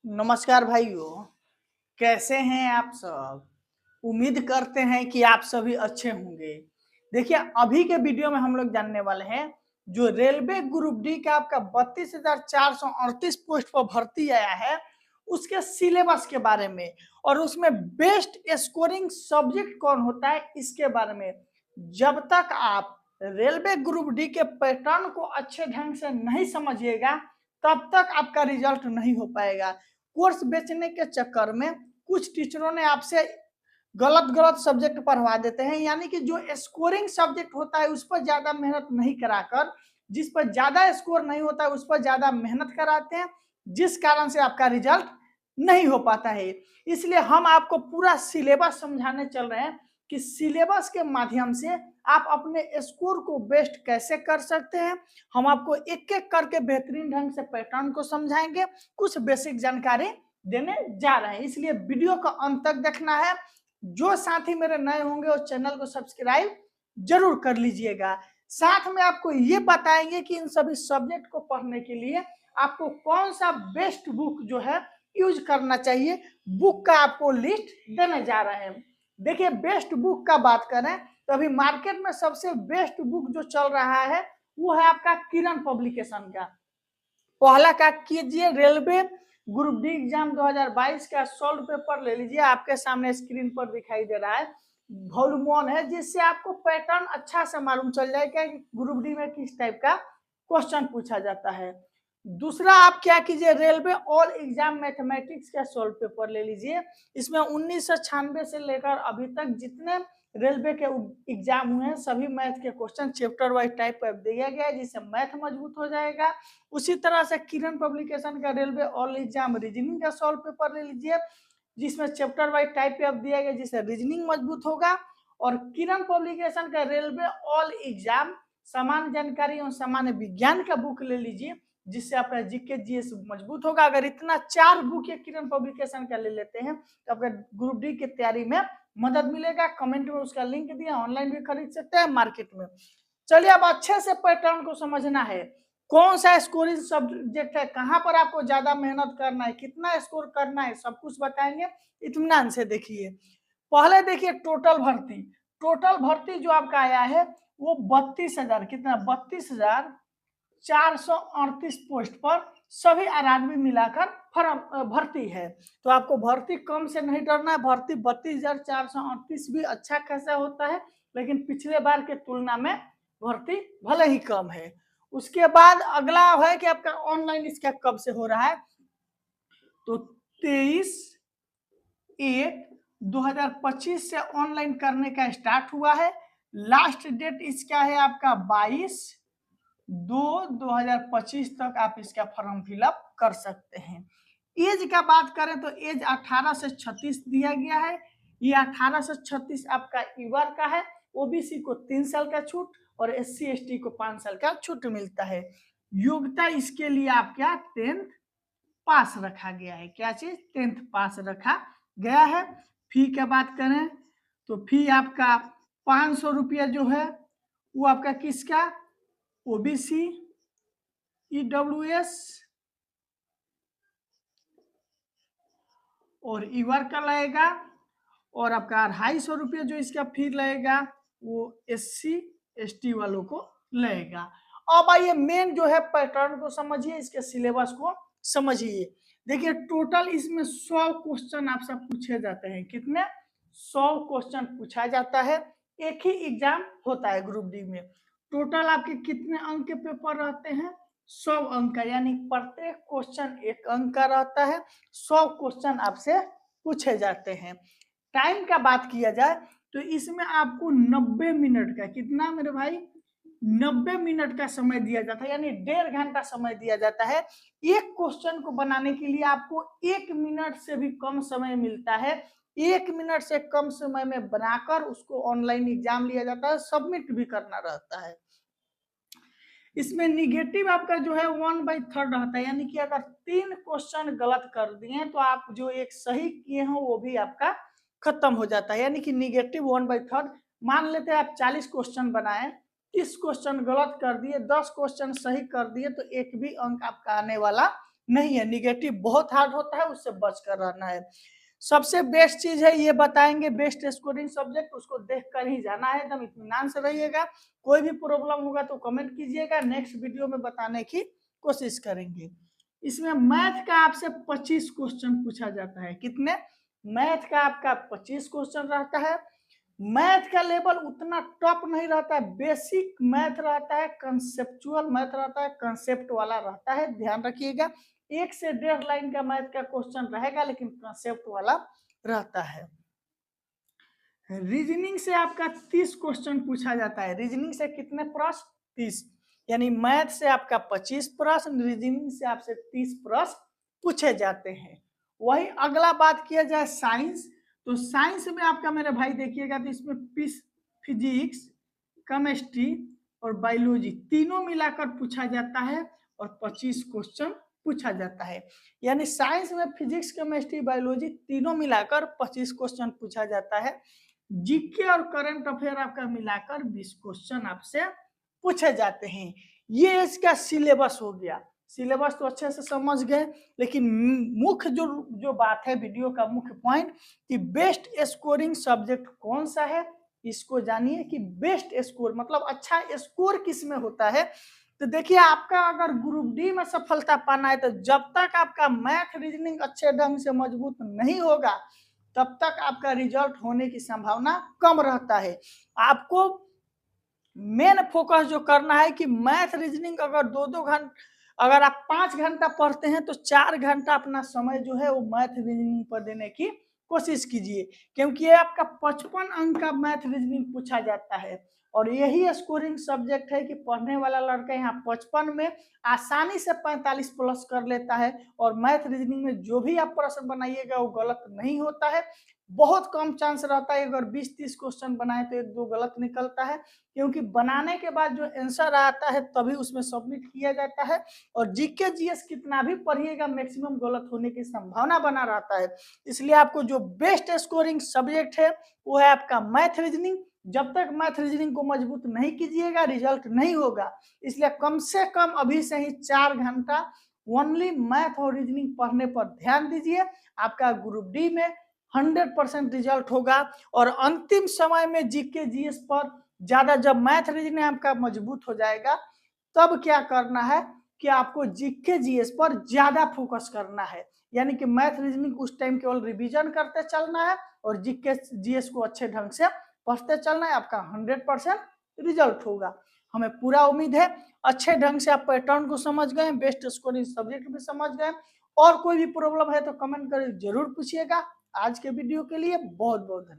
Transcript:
नमस्कार भाइयों, कैसे हैं आप सब? उम्मीद करते हैं कि आप सभी अच्छे होंगे। देखिए, अभी के वीडियो में हम लोग जानने वाले हैं, जो रेलवे ग्रुप डी का आपका 32,438 पोस्ट पर भर्ती आया है, उसके सिलेबस के बारे में और उसमें बेस्ट स्कोरिंग सब्जेक्ट कौन होता है, इसके बारे में। जब तक आप रेलवे ग्रुप डी के पैटर्न को अच्छे ढंग से नहीं समझिएगा, तब तक आपका रिजल्ट नहीं हो पाएगा। कोर्स बेचने के चक्कर में कुछ टीचरों ने आपसे गलत गलत सब्जेक्ट पढ़वा देते हैं, यानी कि जो स्कोरिंग सब्जेक्ट होता है उस पर ज्यादा मेहनत नहीं कराकर जिस पर ज्यादा स्कोर नहीं होता है उस पर ज्यादा मेहनत कराते हैं, जिस कारण से आपका रिजल्ट नहीं हो पाता है। इसलिए हम आपको पूरा सिलेबस समझाने चल रहे हैं कि सिलेबस के माध्यम से आप अपने स्कोर को बेस्ट कैसे कर सकते हैं। हम आपको एक एक करके बेहतरीन ढंग से पैटर्न को समझाएंगे, कुछ बेसिक जानकारी देने जा रहे हैं, इसलिए वीडियो को अंत तक देखना है। जो साथी मेरे नए होंगे वो चैनल को सब्सक्राइब जरूर कर लीजिएगा। साथ में आपको ये बताएंगे कि इन सभी सब्जेक्ट को पढ़ने के लिए आपको कौन सा बेस्ट बुक जो है यूज करना चाहिए। बुक का आपको लिस्ट देने जा रहे हैं। देखिए, बेस्ट बुक का बात करें तो अभी मार्केट में सबसे बेस्ट बुक जो चल रहा है वो है आपका किरण पब्लिकेशन का। पहला क्या कीजिए, रेलवे ग्रुप डी एग्जाम 2022 का सॉल्व पेपर ले लीजिए, आपके सामने स्क्रीन पर दिखाई दे रहा है। वॉल्यूम 1 है, जिससे आपको पैटर्न अच्छा से मालूम चल जाएगा कि ग्रुप डी में किस टाइप का क्वेश्चन पूछा जाता है। दूसरा आप क्या कीजिए, रेलवे ऑल एग्जाम मैथमेटिक्स का सॉल्व पेपर ले लीजिए। इसमें 1996 से लेकर अभी तक जितने रेलवे के एग्जाम हुए हैं सभी मैथ के क्वेश्चन चैप्टर वाइज टाइप पर दिया गया है, जिससे मैथ मजबूत हो जाएगा। उसी तरह से किरण पब्लिकेशन का रेलवे ऑल एग्जाम रीजनिंग का सॉल्व पेपर ले लीजिए, जिसमें चैप्टर वाइज टाइप पे दिया गया, जिससे रीजनिंग मजबूत होगा। और किरण पब्लिकेशन का रेलवे ऑल एग्जाम सामान्य जानकारी एवं सामान्य विज्ञान का बुक ले लीजिए, जिससे आपका जीके जीएस मजबूत होगा। अगर इतना 4 बुक किरण पब्लिकेशन का ले लेते हैं तो आपका ग्रुप डी की तैयारी में मदद मिलेगा। कमेंट में उसका लिंक दिया, ऑनलाइन भी खरीद सकते हैं मार्केट में। चलिए, अब अच्छे से पैटर्न को समझना है, कौन सा स्कोरिंग सब्जेक्ट है, कहां पर आपको ज्यादा मेहनत करना है, कितना स्कोर करना है, सब कुछ बताएंगे। इत्मीनान से देखिए। पहले देखिए टोटल भर्ती। टोटल भर्ती जो आपका आया है वो 32,000, कितना 32,438 पोस्ट पर सभी आरआरबी मिलाकर फॉर्म भर्ती है। तो आपको भर्ती कम से नहीं डरना है। भर्ती 32,438 भी अच्छा खासा होता है, लेकिन पिछले बार के तुलना में भर्ती भले ही कम है। उसके बाद अगला है कि आपका ऑनलाइन इसका कब से हो रहा है, तो 23/1/2025 से ऑनलाइन करने का स्टार्ट हुआ है। लास्ट डेट इसका है आपका 22/2/2025 तक आप इसका फॉर्म फिलअप कर सकते हैं। एज का बात करें तो एज 18 से 36 दिया गया है। ये 18 से 36 आपका ईवर का है। ओबीसी को 3 साल का छूट और SC ST को 5 साल का छूट मिलता है। योग्यता इसके लिए आपका 10th पास रखा गया है। क्या चीज, 10th पास रखा गया है। फी की बात करें तो फी आपका 500 रुपया जो है वो आपका किसका, ओबीसी, EWS और ईवर का लगेगा। और आपका 250 रुपये जो इसका फी लगेगा वो SC ST वालों को लगेगा। अब आइए मेन जो है पैटर्न को समझिए, इसके सिलेबस को समझिए। देखिए, टोटल इसमें 100 क्वेश्चन आपसे पूछे जाते हैं। कितने, 100 क्वेश्चन पूछा जाता है। एक ही एग्जाम होता है ग्रुप डी में। टोटल आपके कितने अंक के पेपर रहते हैं, 100 अंक का, यानी प्रत्येक क्वेश्चन 1 अंक का रहता है। 100 क्वेश्चन आपसे पूछे जाते हैं। टाइम का बात किया जाए तो इसमें आपको 90 मिनट का, कितना मेरे भाई, 90 मिनट का समय दिया जाता है, यानी 1.5 घंटा समय दिया जाता है। एक क्वेश्चन को बनाने के लिए आपको 1 मिनट से भी कम समय मिलता है। 1 मिनट से कम समय में बनाकर उसको ऑनलाइन एग्जाम लिया जाता है, सबमिट भी करना रहता है। इसमें निगेटिव आपका जो है 1/3 रहता है, यानी कि अगर 3 क्वेश्चन गलत कर दिए तो आप जो एक सही किए हो वो भी आपका खत्म हो जाता है, यानी कि निगेटिव 1/3। मान लेते हैं आप 40 क्वेश्चन बनाए, 30 क्वेश्चन गलत कर दिए, 10 क्वेश्चन सही कर दिए, तो एक भी अंक आपका आने वाला नहीं है। निगेटिव बहुत हार्ड होता है, उससे बच कर रहना है। सबसे बेस्ट चीज है ये बताएंगे बेस्ट स्कोरिंग सब्जेक्ट, उसको देख कर ही जाना है, एकदम इत्मीनान से रहिएगा। कोई भी प्रॉब्लम होगा तो कमेंट कीजिएगा, नेक्स्ट वीडियो में बताने की कोशिश करेंगे। इसमें मैथ का आपसे 25 क्वेश्चन पूछा जाता है। कितने? मैथ का आपका 25 क्वेश्चन रहता है। मैथ का लेवल उतना टॉप नहीं रहता है, बेसिक मैथ रहता है, कंसेप्चुअल मैथ रहता है, कंसेप्ट वाला रहता है, ध्यान रखिएगा। 1 से 1.5 लाइन का मैथ का क्वेश्चन रहेगा, लेकिन कंसेप्ट वाला रहता है। रीजनिंग से आपका 30 क्वेश्चन पूछा जाता है। रीजनिंग से कितने प्रश्न? 30। यानी मैथ से आपका 25 प्रश्न, रीजनिंग से आपसे 30 प्रश्न पूछे जाते हैं। वही अगला बात किया जाए साइंस, तो साइंस में आपका मेरे भाई देखिएगा तो इसमें फिजिक्स, केमिस्ट्री और बायोलॉजी तीनों मिलाकर पूछा जाता है और 25 क्वेश्चन पूछा जाता है। यानी साइंस में फिजिक्स, केमिस्ट्री, बायोलॉजी तीनों मिलाकर 25 क्वेश्चन पूछा जाता है। जीके और करंट अफेयर आपका मिलाकर 20 क्वेश्चन आपसे पूछे जाते हैं। ये इसका सिलेबस हो गया। सिलेबस तो अच्छे से समझ गए, लेकिन मुख्य जो बात है वीडियो का मुख्य पॉइंट कि बेस्ट स्कोरिंग सब्जेक्ट कौन सा है, इसको जानिए कि बेस्ट स्कोर मतलब अच्छा स्कोर किस में होता है। तो देखिए आपका अगर ग्रुप डी में सफलता पाना है तो जब तक आपका मैथ रीजनिंग अच्छे ढंग से मजबूत नहीं होगा तब तक आपका रिजल्ट होने की संभावना कम रहता है। आपको मेन फोकस जो करना है कि मैथ रीजनिंग अगर 2-2 घंटा, अगर आप 5 घंटा पढ़ते हैं तो 4 घंटा अपना समय जो है वो मैथ रीजनिंग पर देने की कोशिश कीजिए, क्योंकि ये आपका 55 अंक का मैथ रीजनिंग पूछा जाता है और यही स्कोरिंग सब्जेक्ट है कि पढ़ने वाला लड़का यहाँ 55 में आसानी से 45 प्लस कर लेता है और मैथ रीजनिंग में जो भी आप प्रश्न बनाइएगा वो गलत नहीं होता है। बहुत कम चांस रहता है, अगर 20-30 क्वेश्चन बनाए तो 1-2 गलत निकलता है, क्योंकि बनाने के बाद जो आंसर आता है तभी उसमें सबमिट किया जाता है और जीके जीएस कितना भी पढ़िएगा मैक्सिमम गलत होने की संभावना बना रहता है। इसलिए आपको जो बेस्ट स्कोरिंग सब्जेक्ट है वो है आपका मैथ रीजनिंग। जब तक मैथ रीजनिंग को मजबूत नहीं कीजिएगा रिजल्ट नहीं होगा। इसलिए कम से कम अभी से ही 4 घंटा ओनली मैथ और रीजनिंग पढ़ने पर ध्यान दीजिए। आपका ग्रुप डी में 100% रिजल्ट होगा और अंतिम समय में जीके जीएस पर ज्यादा, जब मैथ रीजनिंग आपका मजबूत हो जाएगा तब क्या करना है कि आपको जीके जीएस पर ज्यादा फोकस करना है। यानी कि मैथ रीजनिंग उस टाइम केवल रिवीजन करते चलना है और जीके जीएस को अच्छे ढंग से पढ़ते चलना है, आपका 100% रिजल्ट होगा। हमें पूरा उम्मीद है अच्छे ढंग से आप पैटर्न को समझ गए, बेस्ट स्कोरिंग सब्जेक्ट भी समझ गए। और कोई भी प्रॉब्लम है तो कमेंट कर जरूर पूछिएगा। आज के वीडियो के लिए बहुत बहुत धन्यवाद।